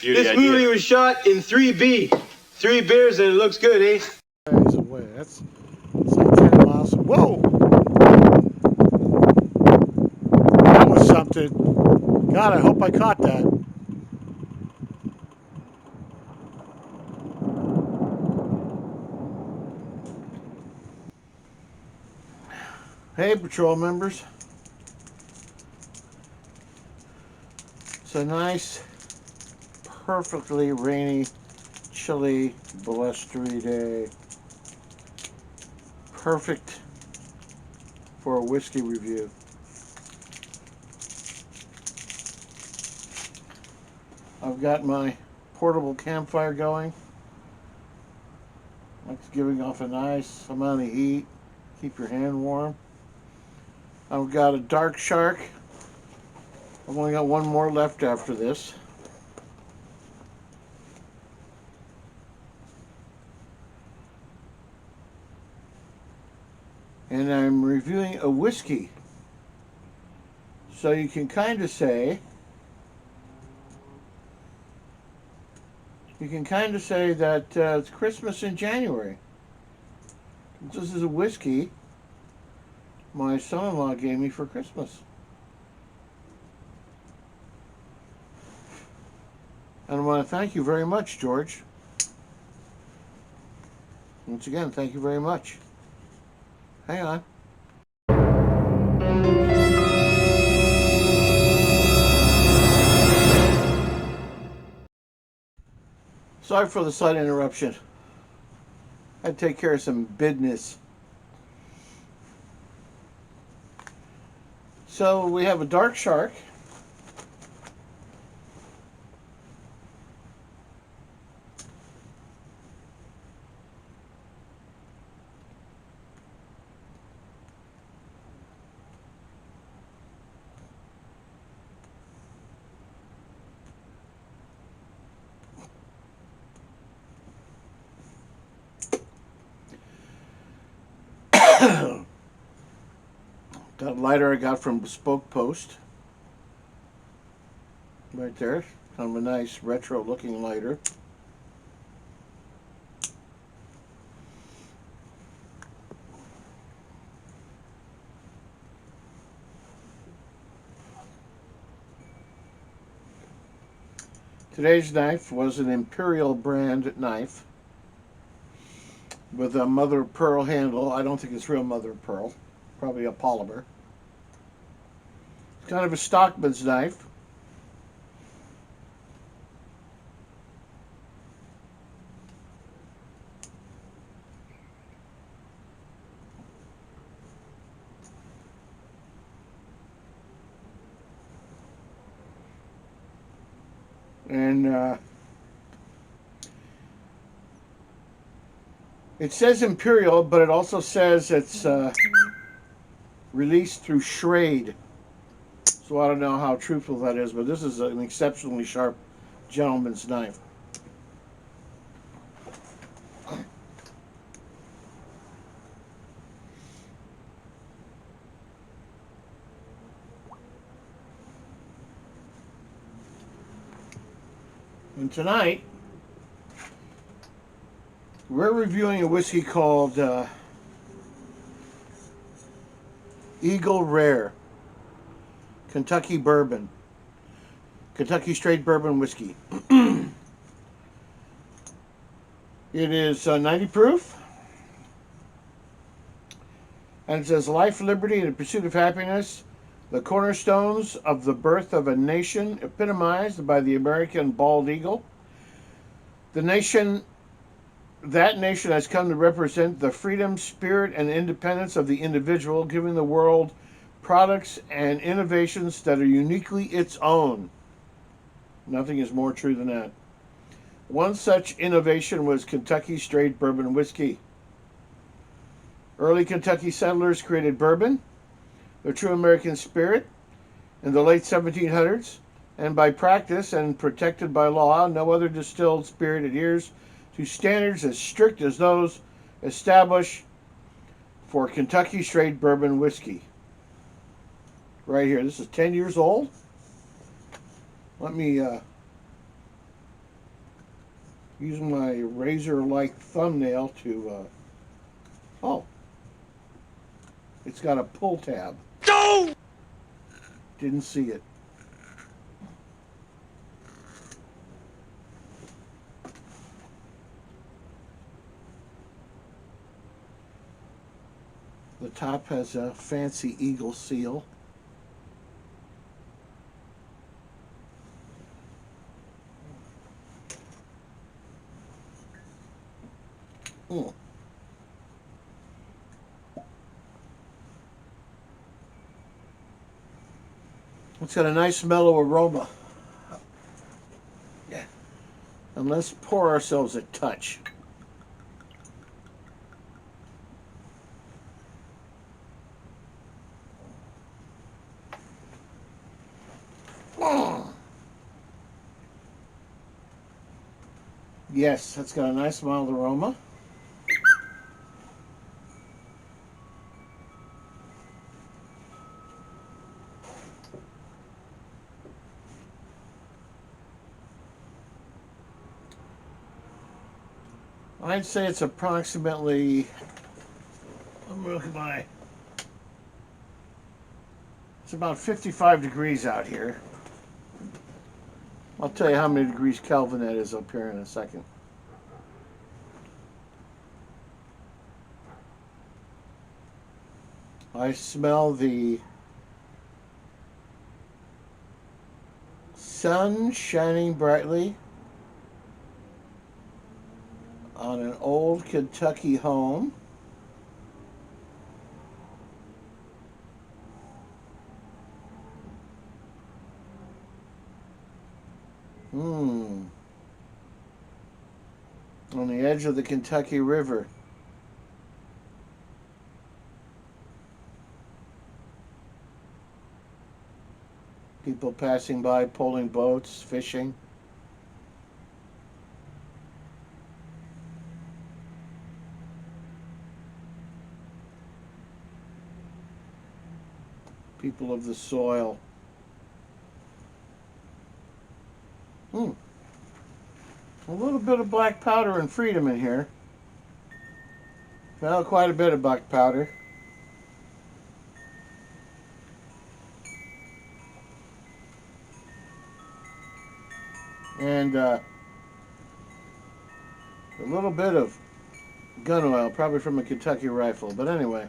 This movie was shot in 3B. 3 beers and it looks good, eh? Days away. That's like 10 miles. Whoa! That was something. God, I hope I caught that. Hey, patrol members. It's a nice, perfectly rainy, chilly, blustery day. Perfect for a whiskey review. I've got my portable campfire going. It's giving off a nice amount of heat. Keep your hand warm. I've got a dark shark. I've only got one more left after this. And I'm reviewing a whiskey. So you can kind of say, that it's Christmas in January. This is a whiskey my son-in-law gave me for Christmas. And I want to thank you very much, George. Once again, thank you very much. Hang on. Sorry for the slight interruption. I had to take care of some business. So we have a dark shark. That lighter I got from Bespoke Post. Right there. Kind of a nice retro looking lighter. Today's knife was an Imperial brand knife with a mother of pearl handle. I don't think it's real mother of pearl. Probably a polymer. It's kind of a stockman's knife. And it says Imperial, but it also says it's released through Schrade. So I don't know how truthful that is, but this is an exceptionally sharp gentleman's knife. And tonight, we're reviewing a whiskey called Eagle Rare Kentucky Bourbon. Kentucky Straight Bourbon Whiskey. It is 90 proof. And it says, life, liberty, and the pursuit of happiness, the cornerstones of the birth of a nation, epitomized by the American bald eagle. That nation has come to represent the freedom, spirit, and independence of the individual, giving the world products and innovations that are uniquely its own. Nothing is more true than that. One such innovation was Kentucky Straight Bourbon Whiskey. Early Kentucky settlers created bourbon, the true American spirit, in the late 1700s, and by practice and protected by law, no other distilled spirit adheres to standards as strict as those established for Kentucky Straight Bourbon Whiskey. Right here, this is 10 years old. Let me Using my razor-like thumbnail to, oh, it's got a pull tab. No! Didn't see it. The top has a fancy eagle seal. Mm. It's got a nice mellow aroma. Yeah. And let's pour ourselves a touch. Mm. Yes, that's got a nice mild aroma. I'd say it's approximately, let me look at my, it's about 55 degrees out here. I'll tell you how many degrees Kelvin that is up here in a second. I smell the sun shining brightly on an old Kentucky home. On the edge of the Kentucky River. People passing by, pulling boats, fishing. People of the soil. A little bit of black powder and freedom in here. Well, quite a bit of black powder. And a little bit of gun oil, probably from a Kentucky rifle. But anyway.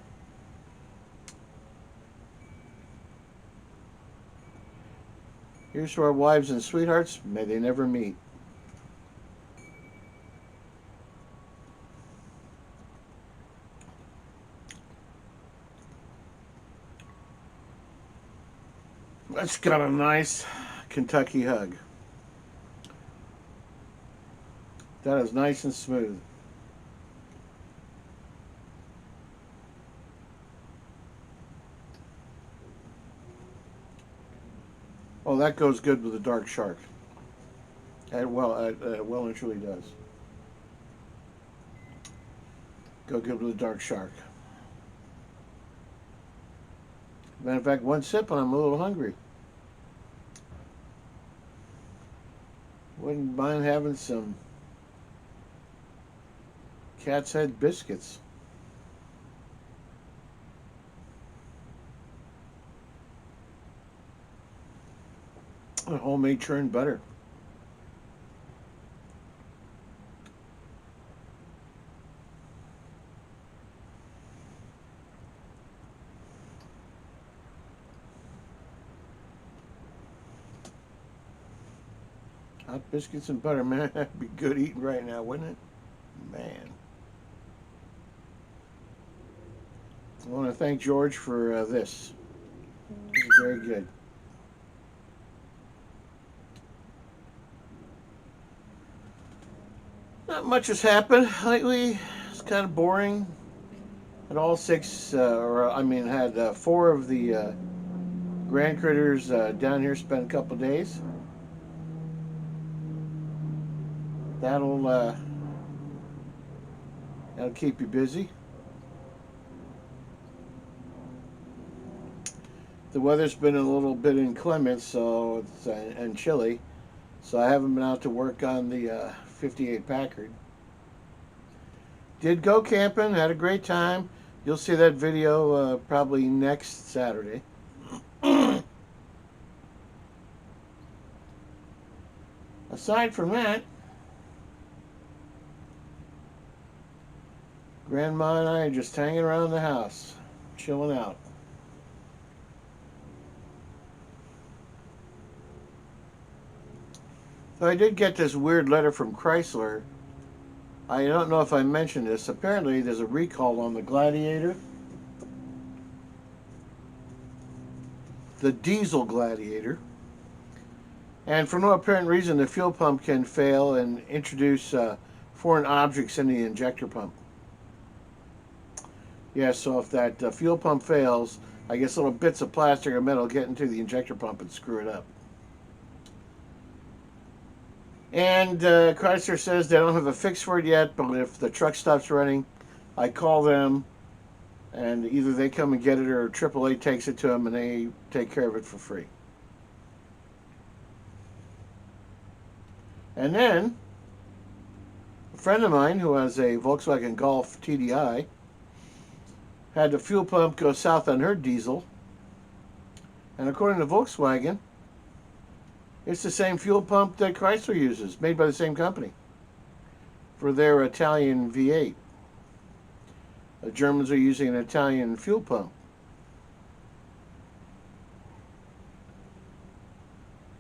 Here's to our wives and sweethearts. May they never meet. That's got a nice Kentucky hug. That is nice and smooth. Oh, that goes good with the dark shark. Well and truly does. Go good with the dark shark. Matter of fact, one sip and I'm a little hungry. Wouldn't mind having some cat's head biscuits. And homemade churned butter. Hot biscuits and butter, man. That'd be good eating right now, wouldn't it? Man. I want to thank George for this. This is very good. Not much has happened lately. It's kind of boring. Had all six, had four of the grand critters down here spent a couple days. That'll keep you busy. The weather's been a little bit inclement, so it's and chilly, so I haven't been out to work on the 58 Packard. Did go camping, had a great time. You'll see that video probably next Saturday. Aside from that, Grandma and I are just hanging around the house, chilling out. So I did get this weird letter from Chrysler. I don't know if I mentioned this. Apparently there's a recall on the Gladiator. The diesel Gladiator. And for no apparent reason, the fuel pump can fail and introduce foreign objects in the injector pump. Yeah, so if that fuel pump fails, I guess little bits of plastic or metal get into the injector pump and screw it up. And Chrysler says they don't have a fix for it yet, but if the truck stops running, I call them, and either they come and get it or AAA takes it to them and they take care of it for free. And then, a friend of mine who has a Volkswagen Golf TDI had the fuel pump go south on her diesel, and according to Volkswagen, it's the same fuel pump that Chrysler uses, made by the same company, for their Italian V8. The Germans are using an Italian fuel pump.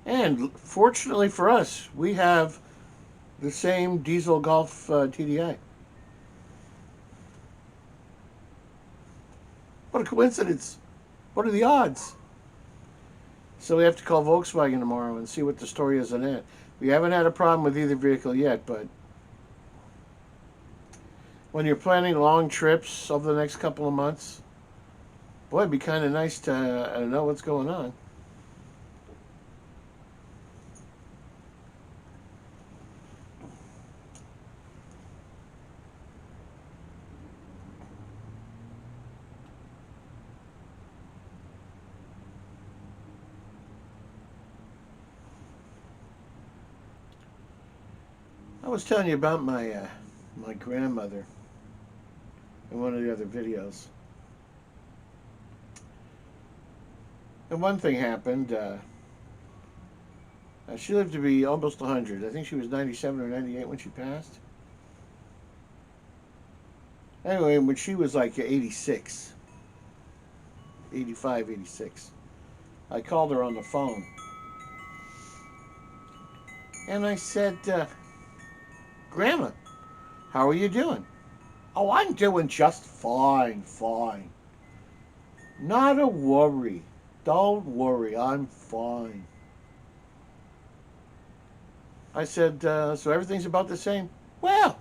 And fortunately for us, we have the same diesel Golf TDI. What a coincidence. What are the odds? So we have to call Volkswagen tomorrow and see what the story is on it. We haven't had a problem with either vehicle yet, but when you're planning long trips over the next couple of months, boy, it'd be kind of nice to know what's going on. I was telling you about my my grandmother in one of the other videos. And one thing happened. She lived to be almost 100. I think she was 97 or 98 when she passed. Anyway, when she was like 86, 85, 86, I called her on the phone. And I said, Grandma, how are you doing? Oh, I'm doing just fine, fine. Not a worry. Don't worry, I'm fine. I said, so everything's about the same? Well,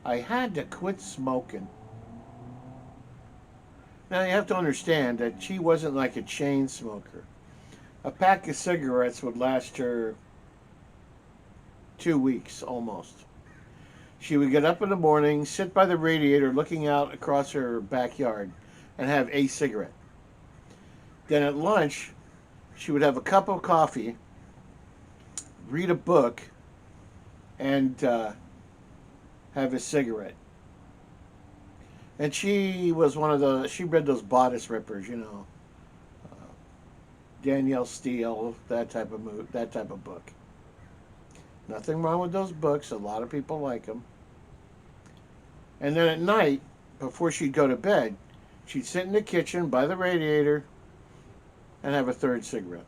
I had to quit smoking. Now, you have to understand that she wasn't like a chain smoker. A pack of cigarettes would last her 2 weeks almost. She would get up in the morning, sit by the radiator looking out across her backyard, and have a cigarette. Then at lunch, she would have a cup of coffee, read a book, and have a cigarette. And she was she read those bodice rippers, you know, Danielle Steele, that type of book. Nothing wrong with those books. A lot of people like them. And then at night, before she'd go to bed, she'd sit in the kitchen by the radiator and have a third cigarette.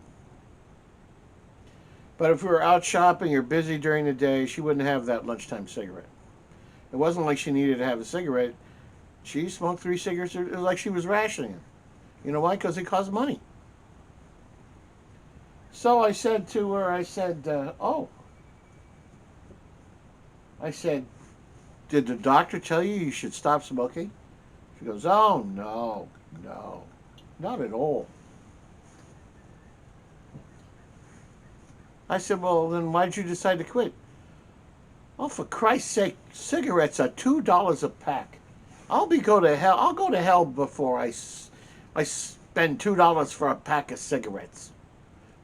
But if we were out shopping or busy during the day, she wouldn't have that lunchtime cigarette. It wasn't like she needed to have a cigarette. She smoked 3 cigarettes. It was like she was rationing them. You know why? Because it cost money. So I said to her, I said, did the doctor tell you should stop smoking? She goes, oh, no, not at all. I said, well, then why'd you decide to quit? Oh, for Christ's sake, cigarettes are $2 a pack. I'll go to hell before I spend $2 for a pack of cigarettes.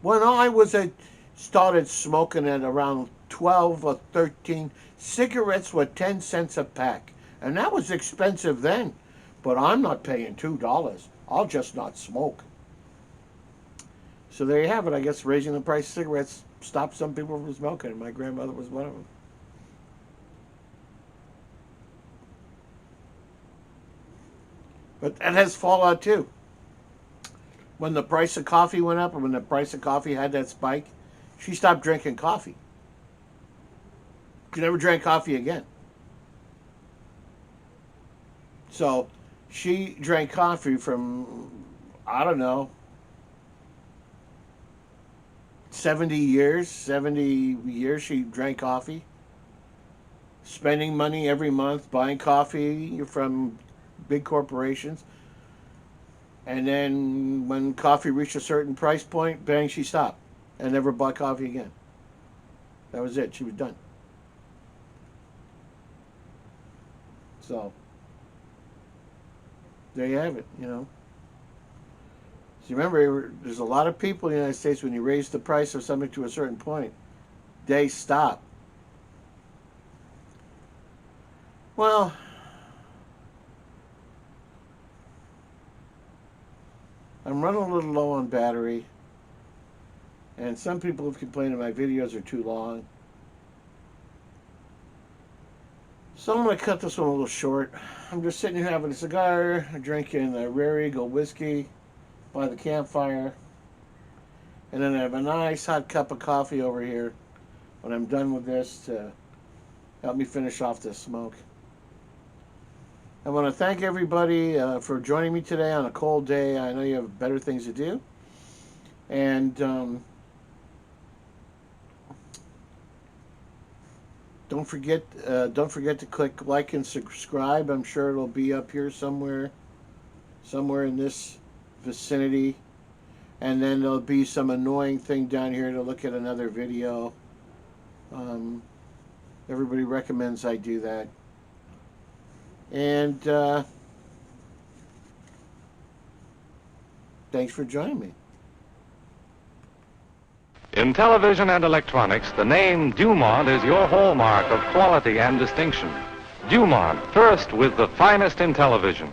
When I started smoking at around 12 or 13. Cigarettes were 10 cents a pack. And that was expensive then. But I'm not paying $2. I'll just not smoke. So there you have it. I guess raising the price of cigarettes stopped some people from smoking, and my grandmother was one of them. But that has fallout too. When the price of coffee went up, and when the price of coffee had that spike, she stopped drinking coffee. She never drank coffee again. So she drank coffee from, I don't know, 70 years she drank coffee. Spending money every month, buying coffee from big corporations. And then when coffee reached a certain price point, bang, she stopped and never bought coffee again. That was it. She was done. So there you have it, you know. So remember, there's a lot of people in the United States, when you raise the price of something to a certain point, they stop. Well, I'm running a little low on battery, and some people have complained that my videos are too long. So I'm going to cut this one a little short. I'm just sitting here having a cigar, drinking a Rare Eagle whiskey by the campfire. And then I have a nice hot cup of coffee over here when I'm done with this to help me finish off this smoke. I want to thank everybody for joining me today on a cold day. I know you have better things to do. And don't forget to click like and subscribe. I'm sure it'll be up here somewhere in this vicinity. And then there'll be some annoying thing down here to look at another video. Everybody recommends I do that. And thanks for joining me. In television and electronics, the name Dumont is your hallmark of quality and distinction. Dumont, first with the finest in television.